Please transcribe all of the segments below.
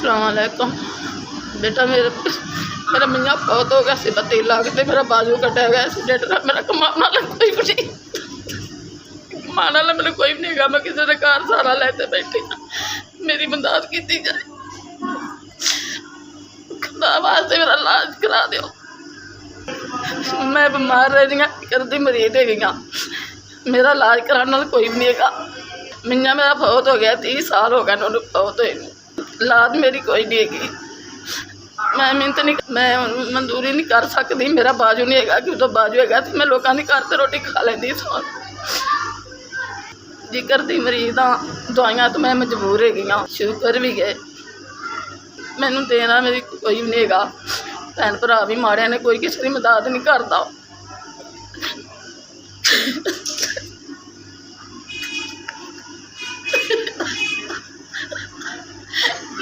अस्सलाम वालेकुम। बेटा मेरा मियाँ बहुत हो गया सी 32 लाख ते मेरा बाजू कटा गया एक्सीडेंट नाल। मेरा कमाने वाला कोई भी नहीं, कमाने वाला मेरा कोई भी नहीं है। मैं किसी का घर सारा लेते बैठी हाँ। मेरी मदद की जाए, खुदा वास्ते मेरा इलाज करा दो। मैं बीमार रही हाँ, करदी मरीज हैगी हाँ, मेरा इलाज कराने वाला कोई भी नहीं है। मियाँ मेरा बहुत हो गया, 30 साल हो गए उन्होंने बहुत होए, औलाद मेरी कोई नहीं हैगी। मैं मिहनत नहीं, मैं मंजूरी नहीं कर सकती, मेरा बाजू नहीं है कि उदो बाजू है तो मैं लोगों के घर से रोटी खा लेंदी सा। जिगर दी मरीज हाँ, दवाइयां तो मैं मजबूर हैगी हाँ। शुगर भी गए, मैनू देना मेरी कोई भी नहीं है। भैन भरा भी माड़े ने, कोई किसी की मदद नहीं करता।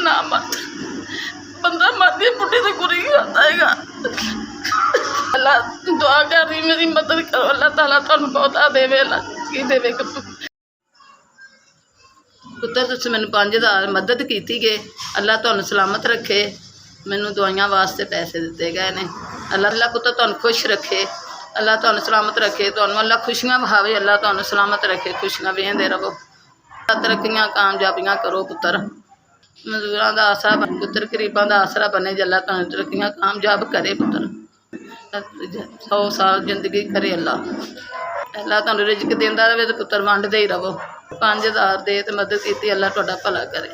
ना मत बंदा मरदी बुढ़ी तो गुरी करता है। अल्लाह दुआ कर रही मेरी मदद करो, अल्लाह ताला तुहानू बहुता देवे, अल्लाह की देवे। पुत्तर तुसीं मैनू 5000 मदद की गए, अल्लाह तुहानू सलामत रखे। मैनू दवाइयां वास्ते पैसे दिते गए ने, अल्लाह पुत्तर तुहानू खुश रखे, अल्लाह तुहानू सलामत रखे। तुहानू अल्लाह खुशियां बहावे, अल्लाह तुहानू सलामत रखे, खुशियां वेंदे रहो, तरक्कियां कामयाबियां करो पुत्तर। मजदूरों का आसरा बन पुत्र, गरीबों का आसरा बने, अल्लाह तुहानू तरक्कियां कामयाब करे पुत्र। 100 साल जिंदगी करे अल्लाह, अल्लाह तुहानू रिज़्क देंदा रहे तो पुत्र वंडदे ही रहो। 5000 दे ते मदद की, अल्लाह तुहाडा भला करे।